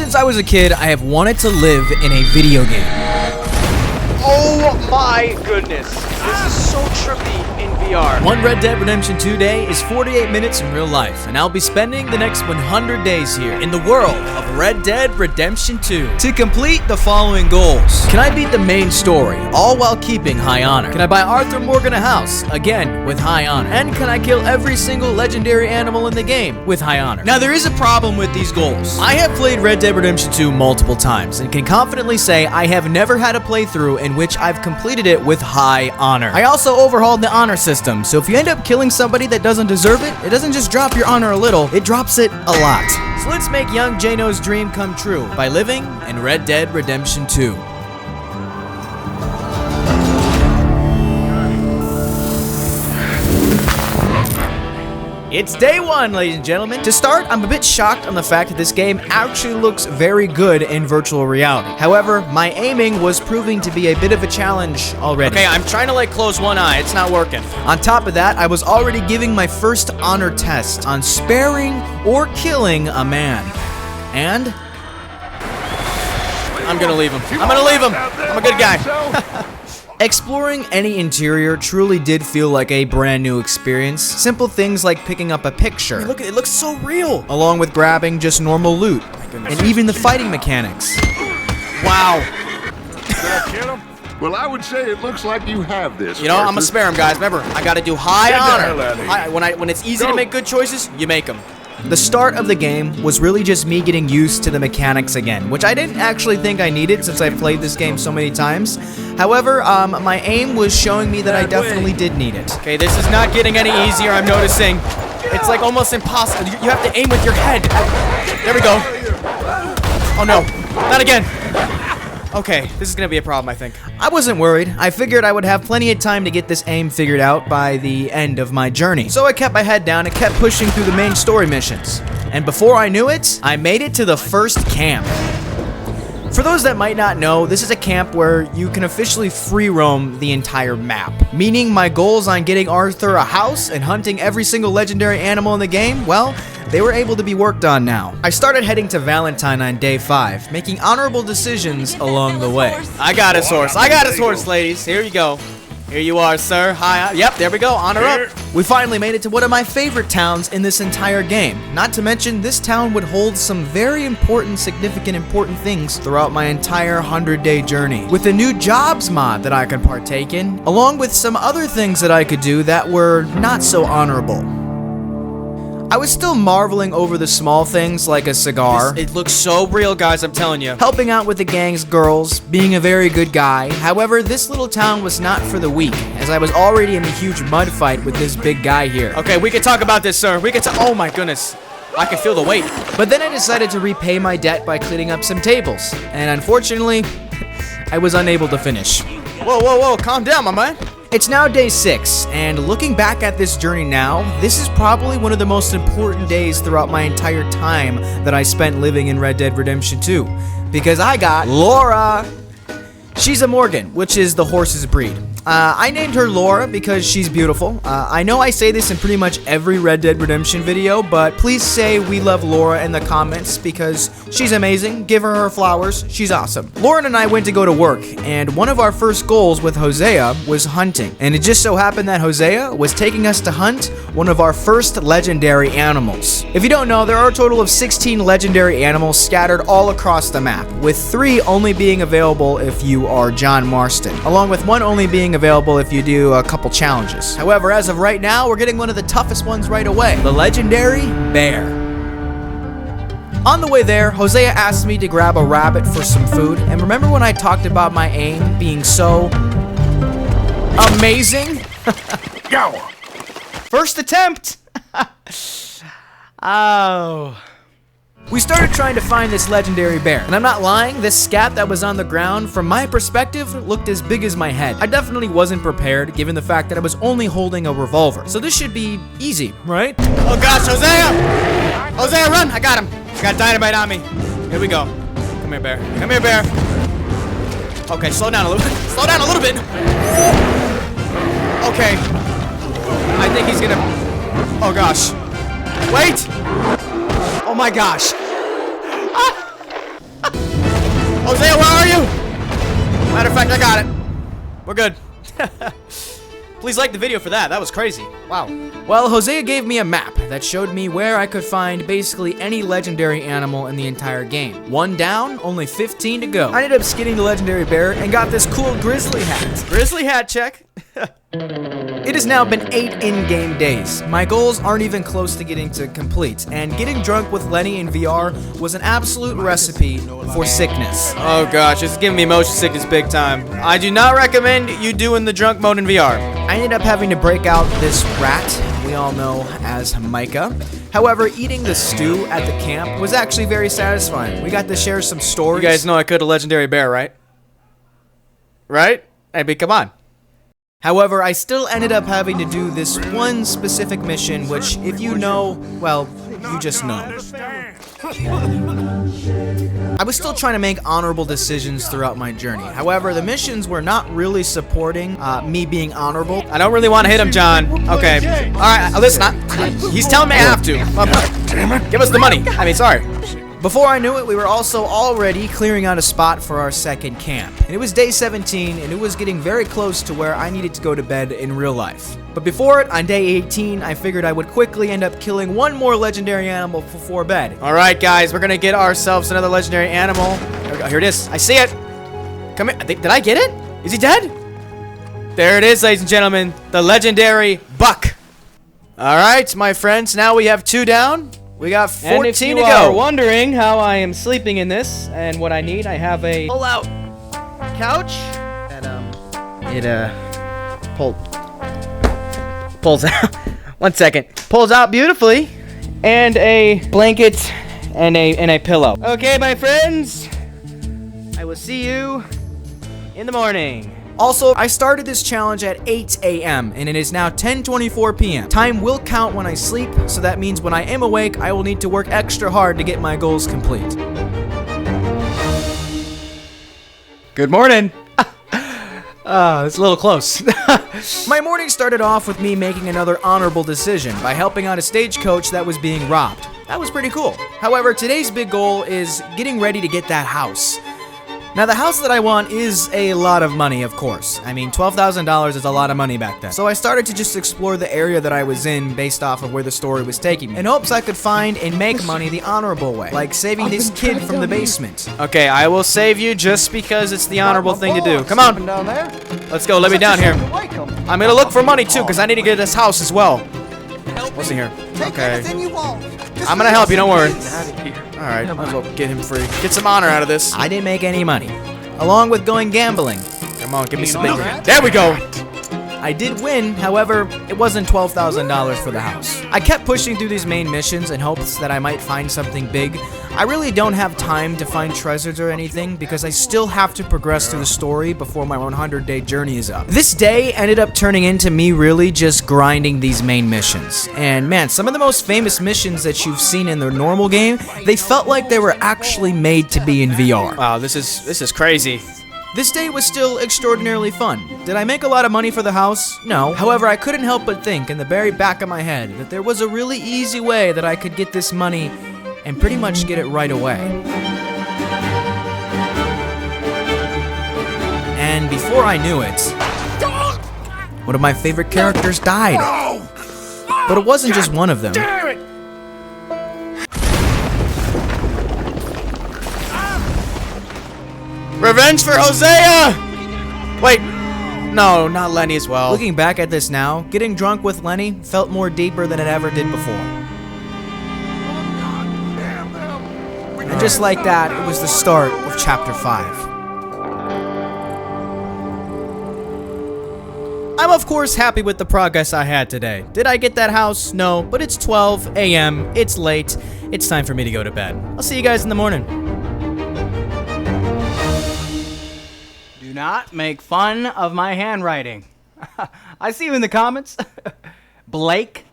since I was a kid, I have wanted to live in a video game. Oh my goodness. This is so trippy in VR. One Red Dead Redemption 2 day is 48 minutes in real life, and I'll be spending the next 100 days here in the world of Red Dead Redemption 2 to complete the following goals. Can I beat the main story, all while keeping high honor? Can I buy Arthur Morgan a house, again with high honor? And can I kill every single legendary animal in the game with high honor? Now there is a problem with these goals. I have played Red Dead Redemption 2 multiple times and can confidently say I have never had a playthrough in which I've completed it with high honor. I also overhauled the honor system, so if you end up killing somebody that doesn't deserve it, it doesn't just drop your honor a little, it drops it a lot. So let's make young JNO'S dream come true by living in Red Dead Redemption 2. It's day one, ladies and gentlemen. To start, I'm a bit shocked on the fact that this game actually looks very good in virtual reality. However, my aiming was proving to be a bit of a challenge already. Okay, I'm trying to like close one eye. It's not working. On top of that, I was already giving my first honor test on sparing or killing a man. And I'm gonna leave him. I'm gonna leave him. I'm a good guy. Exploring any interior truly did feel like a brand new experience. Simple things like picking up a picture. I mean, look, it looks so real. Along with grabbing just normal loot. And even the fighting mechanics. Wow. Did I kill him? Well, I would say it looks like you have this. You know, I'm gonna spare him, guys. Remember, I gotta do high honor. When it's easy to make good choices, you make them. The start of the game was really just me getting used to the mechanics again, which I didn't actually think I needed since I've played this game so many times. However, my aim was showing me that I definitely did need it. Okay, this is not getting any easier, I'm noticing. It's like almost impossible. You have to aim with your head. There we go. Oh no, not again. Okay, this is gonna be a problem, I think. I wasn't worried. I figured I would have plenty of time to get this aim figured out by the end of my journey. So I kept my head down and kept pushing through the main story missions. And before I knew it, I made it to the first camp. For those that might not know, this is a camp where you can officially free roam the entire map. Meaning my goals on getting Arthur a house and hunting every single legendary animal in the game, well, they were able to be worked on now. I started heading to Valentine on day 5, making honorable decisions along the way. I got his horse. I got his horse, ladies. Here you go. Here you are, sir. Hi. Yep, there we go. Honor up. We finally made it to one of my favorite towns in this entire game. Not to mention, this town would hold some very important, significant, important things throughout my entire 100-day journey. With a new jobs mod that I could partake in, along with some other things that I could do that were not so honorable. I was still marveling over the small things like a cigar. It looks so real, guys, I'm telling you. Helping out with the gang's girls, being a very good guy. However, this little town was not for the weak, as I was already in a huge mud fight with this big guy here. Okay, we can talk about this, sir. We can talk. Oh my goodness. I can feel the weight. But then I decided to repay my debt by cleaning up some tables. And unfortunately, I was unable to finish. Whoa, whoa, whoa, calm down, my man. It's now day 6, and looking back at this journey now, this is probably one of the most important days throughout my entire time that I spent living in Red Dead Redemption 2. Because I got Laura! She's a Morgan, which is the horse's breed. I named her Laura because she's beautiful. I know I say this in pretty much every Red Dead Redemption video, but please say we love Laura in the comments because she's amazing. Give her flowers. She's awesome. Lauren and I went to go to work, and one of our first goals with Hosea was hunting. And it just so happened that Hosea was taking us to hunt one of our first legendary animals. If you don't know, there are a total of 16 legendary animals scattered all across the map, with 3 only being available if you are John Marston, along with 1 only being available if you do a couple challenges. However, as of right now, we're getting one of the toughest ones right away, the legendary bear. On the way there, Hosea asked me to grab a rabbit for some food, and remember when I talked about my aim being so amazing? First attempt! Oh. We started trying to find this legendary bear, and I'm not lying, this scat that was on the ground, from my perspective, looked as big as my head. I definitely wasn't prepared, given the fact that I was only holding a revolver, so this should be easy, right? Oh gosh, Hosea! Hosea, run! I got him! I got dynamite on me. Here we go. Come here, bear. Come here, bear. Okay, slow down a little bit. Slow down a little bit! Okay. I think he's gonna... Oh gosh. Wait! Oh my gosh. Ah! fact, I got it. We're good. Please like the video for that. That was crazy. Wow. Well, Hosea gave me a map that showed me where I could find basically any legendary animal in the entire game. 1 down, only 15 to go. I ended up skinning the legendary bear and got this cool grizzly hat. Grizzly hat check. It has now been 8 in-game days. My goals aren't even close to getting to complete, and getting drunk with Lenny in VR was an absolute recipe for sickness. Oh gosh, it's giving me motion sickness big time. I do not recommend you doing the drunk mode in VR. I ended up having to break out this rat we all know as Micah. However, eating the stew at the camp was actually very satisfying. We got to share some stories. You guys know I killed a legendary bear, right? Right? I mean, come on. However, I still ended up having to do this one specific mission, which, if you know, well, you just know. I was still trying to make honorable decisions throughout my journey. However, the missions were not really supporting me being honorable. I don't really want to hit him, John. Okay. Alright, listen, he's telling me I have to. Give us the money. I mean, sorry. Before I knew it, we were also already clearing out a spot for our second camp. And it was day 17, and it was getting very close to where I needed to go to bed in real life. But before it, on day 18, I figured I would quickly end up killing one more legendary animal before bed. Alright guys, we're gonna get ourselves another legendary animal. Here it is. I see it. Come here. Did I get it? Is he dead? There it is, ladies and gentlemen. The legendary buck. Alright, my friends, now we have 2 down. We got 14 to go. And if you are wondering how I am sleeping in this and what I need, I have a pull-out couch that pulls out. 1 second. Pulls out beautifully, and a blanket and a pillow. Okay, my friends, I will see you in the morning. Also, I started this challenge at 8 a.m. and it is now 10:24 p.m. Time will count when I sleep, so that means when I am awake, I will need to work extra hard to get my goals complete. Good morning. It's a little close. My morning started off with me making another honorable decision by helping out a stagecoach that was being robbed. That was pretty cool. However, today's big goal is getting ready to get that house. Now, the house that I want is a lot of money, of course. I mean, $12,000 is a lot of money back then. So I started to just explore the area that I was in based off of where the story was taking me, in hopes I could find and make money the honorable way, like saving this kid from the basement. Okay, I will save you just because it's the honorable thing to do. Come on. Let's go, let me down here. I'm gonna look for money too, because I need to get this house as well. What's in here? Okay. I'm gonna help you, don't worry. Alright, might as well get him free. Get some honor out of this. I didn't make any money. Along with going gambling. Come on, give me some big. There we go! I did win, however, it wasn't $12,000 for the house. I kept pushing through these main missions in hopes that I might find something big. I really don't have time to find treasures or anything because I still have to progress through the story before my 100-day journey is up. This day ended up turning into me really just grinding these main missions. And man, some of the most famous missions that you've seen in the normal game, they felt like they were actually made to be in VR. Wow, this is crazy. This day was still extraordinarily fun. Did I make a lot of money for the house? No. However, I couldn't help but think in the very back of my head that there was a really easy way that I could get this money and pretty much get it right away. And before I knew it, one of my favorite characters died. But it wasn't just one of them. Revenge for Hosea! Wait, no, not Lenny as well. Looking back at this now, getting drunk with Lenny felt more deeper than it ever did before. And just like that, it was the start of Chapter 5. I'm of course happy with the progress I had today. Did I get that house? No, but it's 12 a.m., it's late, it's time for me to go to bed. I'll see you guys in the morning. Do not make fun of my handwriting. I see you in the comments. Blake,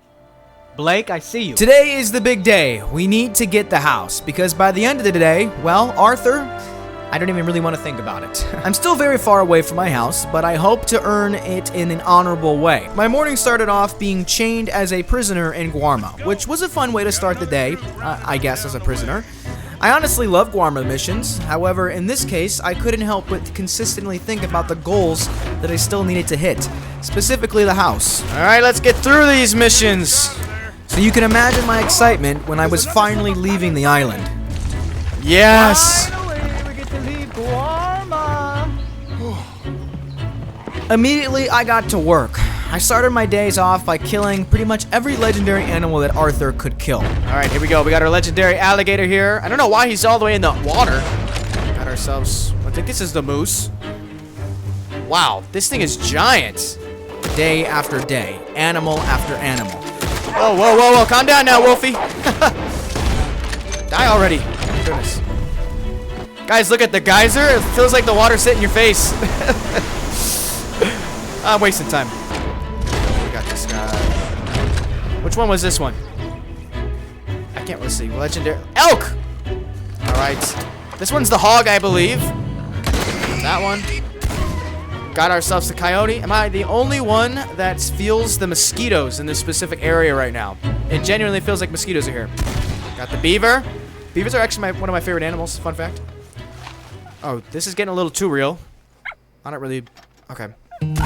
I see you. Today is the big day. We need to get the house because by the end of the day, well, Arthur, I don't even really want to think about it. I'm still very far away from my house, but I hope to earn it in an honorable way. My morning started off being chained as a prisoner in Guarma, which was a fun way to start the day, I guess, as a prisoner. I honestly love Guarma missions. However, in this case, I couldn't help but consistently think about the goals that I still needed to hit, specifically the house. Alright, let's get through these missions. So you can imagine my excitement when I was finally leaving the island. Yes! Finally, we get to leave Guarma. Immediately, I got to work. I started my days off by killing pretty much every legendary animal that Arthur could kill. Alright, here we go. We got our legendary alligator here. I don't know why he's all the way in the water. Got ourselves, I think this is the moose. Wow, this thing is giant. Day after day, animal after animal. Whoa, whoa, whoa, whoa, calm down now, Wolfie. Die already. Oh, goodness. Guys, look at the geyser. It feels like the water's hitting your face. I'm wasting time. We got this guy. Which one was this one? I can't really see. Legendary. Elk! Alright. This one's the hog, I believe. That one. Got ourselves the coyote. Am I the only one that feels the mosquitoes in this specific area right now? It genuinely feels like mosquitoes are here. Got the beaver. Beavers are actually one of my favorite animals. Fun fact. Oh, this is getting a little too real. I don't really... Okay.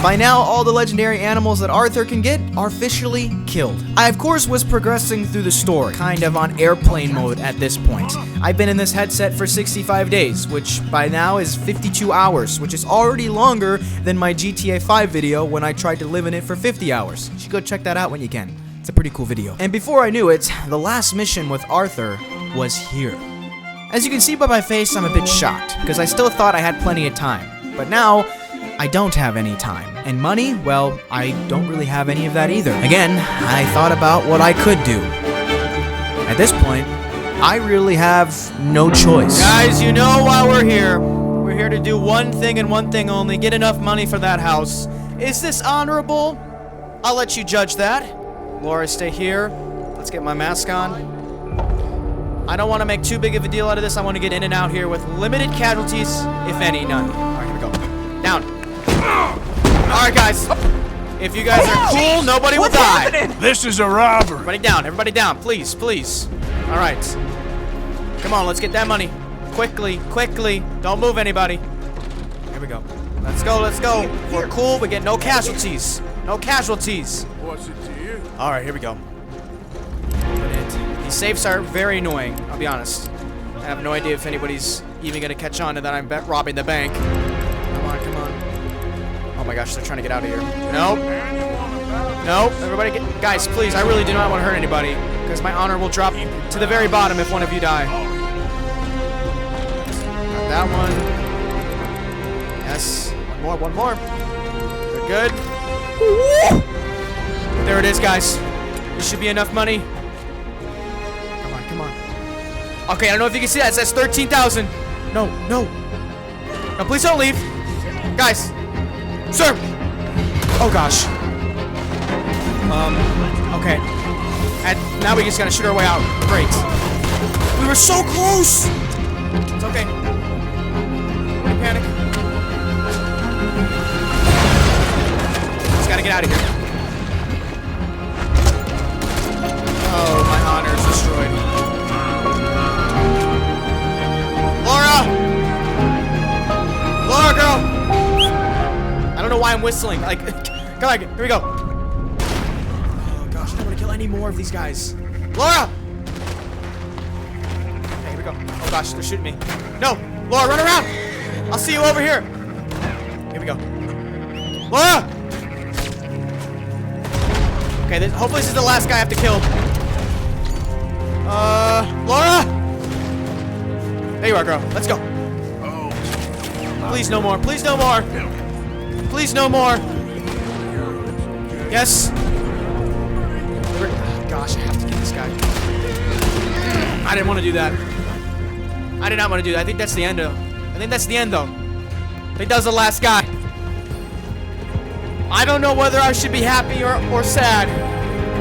By now, all the legendary animals that Arthur can get are officially killed. I, of course, was progressing through the story, kind of on airplane mode at this point. I've been in this headset for 65 days, which by now is 52 hours, which is already longer than my GTA 5 video when I tried to live in it for 50 hours. You should go check that out when you can. It's a pretty cool video. And before I knew it, the last mission with Arthur was here. As you can see by my face, I'm a bit shocked, because I still thought I had plenty of time. But now, I don't have any time. And money, well, I don't really have any of that either. Again, I thought about what I could do. At this point, I really have no choice. Guys, you know why we're here. We're here to do one thing and one thing only. Get enough money for that house. Is this honorable? I'll let you judge that. Laura, stay here. Let's get my mask on. I don't want to make too big of a deal out of this. I want to get in and out here with limited casualties, if any, none. Alright, here we go. Down. Alright, guys. If you guys are cool, nobody will die. This is a robber. Everybody down, please, please. Alright. Come on, let's get that money. Quickly, quickly. Don't move anybody. Here we go. Let's go, let's go. If we're cool, we get no casualties. No casualties. What's it to you? Alright, here we go. These safes are very annoying, I'll be honest. I have no idea if anybody's even gonna catch on to that I'm robbing the bank. Come on, come on. Oh my gosh, they're trying to get out of here. Nope. Nope. Everybody get... Guys, please, I really do not want to hurt anybody. Because my honor will drop to the very bottom if one of you die. Got that one. Yes. One more. They're good. There it is, guys. This should be enough money. Come on. Okay, I don't know if you can see that. It says 13,000. No. No, please don't leave. Guys. Sir. Oh, gosh. Okay. And now we just gotta shoot our way out. Great. We were so close. It's okay. Don't panic. Just gotta get out of here. Oh, my honor is destroyed. Laura, girl! I don't know why I'm whistling. Like, come on, here we go. Oh gosh, I don't want to kill any more of these guys. Laura! Okay, here we go. Oh gosh, they're shooting me. No! Laura, run around! I'll see you over here. Here we go. Laura! Okay, hopefully this is the last guy I have to kill. Laura! There you are, girl. Let's go. Please, no more. Please, no more. Please, no more. Yes. Oh, gosh, I have to get this guy. I didn't want to do that. I did not want to do that. I think that's the end, though. I think that's the end, though. I think that was the last guy. I don't know whether I should be happy or sad.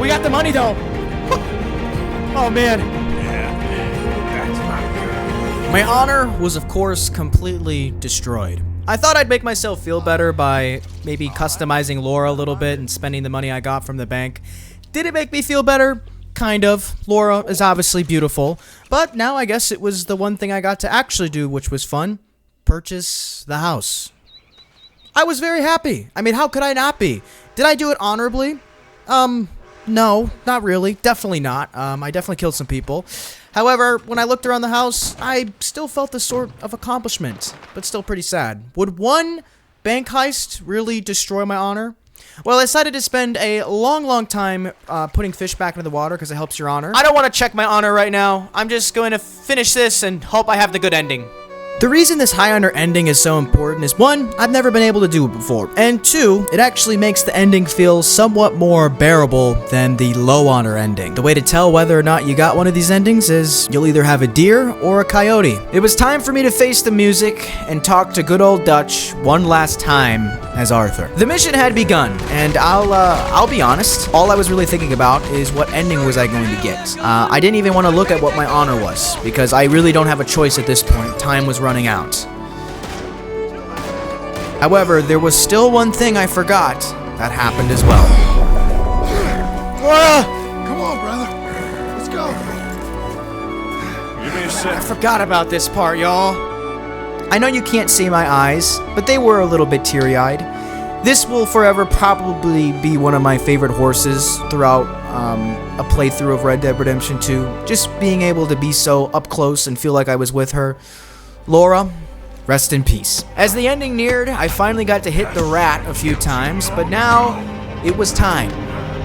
We got the money, though. Oh, man. My honor was, of course, completely destroyed. I thought I'd make myself feel better by maybe customizing Laura a little bit and spending the money I got from the bank. Did it make me feel better? kind of. Laura is obviously beautiful, but now I guess it was the one thing I got to actually do, which was fun. Purchase the house. I was very happy. I mean, how could I not be? Did I do it honorably? No, not really. Definitely not. I definitely killed some people. However, when I looked around the house, I still felt the sort of accomplishment, but still pretty sad. Would one bank heist really destroy my honor? Well, I decided to spend a long time putting fish back into the water because it helps your honor. I don't want to check my honor right now. I'm just going to finish this and hope I have the good ending. The reason this high honor ending is so important is 1, I've never been able to do it before, and 2, it actually makes the ending feel somewhat more bearable than the low honor ending. The way to tell whether or not you got one of these endings is you'll either have a deer or a coyote. It was time for me to face the music and talk to good old Dutch one last time as Arthur. The mission had begun, and I'll be honest, all I was really thinking about is what ending was I going to get. I didn't even want to look at what my honor was, because I really don't have a choice at this point. Time was running out. However, there was still one thing I forgot that happened as well. Come on, brother. Let's go. Give me a I sec. forgot about this part, y'all. I know you can't see my eyes, but they were a little bit teary-eyed. This will forever probably be one of my favorite horses throughout a playthrough of Red Dead Redemption 2. Just being able to be so up close and feel like I was with her. Laura, rest in peace. As the ending neared, I finally got to hit the rat a few times, but now it was time.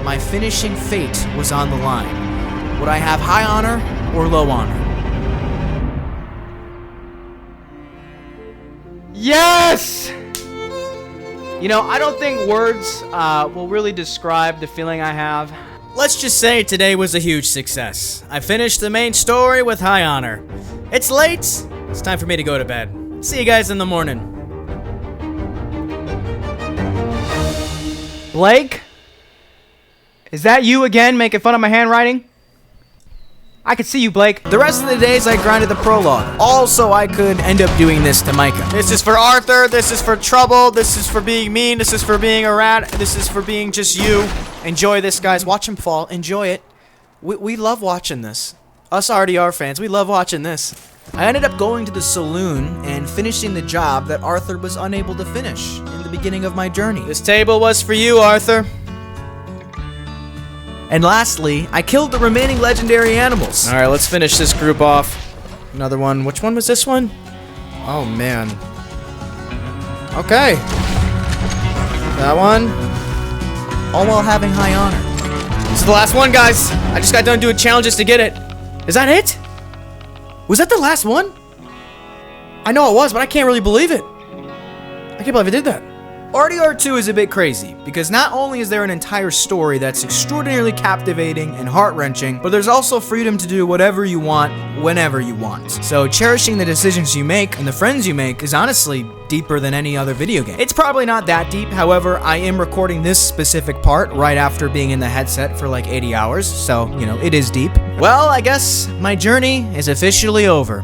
My finishing fate was on the line. Would I have high honor or low honor? Yes! You know, I don't think words will really describe the feeling I have. Let's just say today was a huge success. I finished the main story with high honor. It's late. It's time for me to go to bed. See you guys in the morning. Blake? Is that you again making fun of my handwriting? I could see you, Blake. The rest of the days I grinded the prologue, all so I could end up doing this to Micah. This is for Arthur, this is for trouble, this is for being mean, this is for being a rat, this is for being just you. Enjoy this, guys. Watch him fall. Enjoy it. We love watching this. Us RDR fans, we love watching this. I ended up going to the saloon and finishing the job that Arthur was unable to finish in the beginning of my journey. This table was for you, Arthur. And lastly, I killed the remaining legendary animals. Alright, let's finish this group off. Another one. Which one was this one? Oh, man. Okay. That one. All while having high honor. This is the last one, guys. I just got done doing challenges to get it. Is that it? Was that the last one? I know it was, but I can't really believe it. I can't believe I did that. RDR 2 is a bit crazy, because not only is there an entire story that's extraordinarily captivating and heart-wrenching, but there's also freedom to do whatever you want, whenever you want. So cherishing the decisions you make and the friends you make is honestly deeper than any other video game. It's probably not that deep, however, I am recording this specific part right after being in the headset for like 80 hours, so, you know, it is deep. Well, I guess my journey is officially over.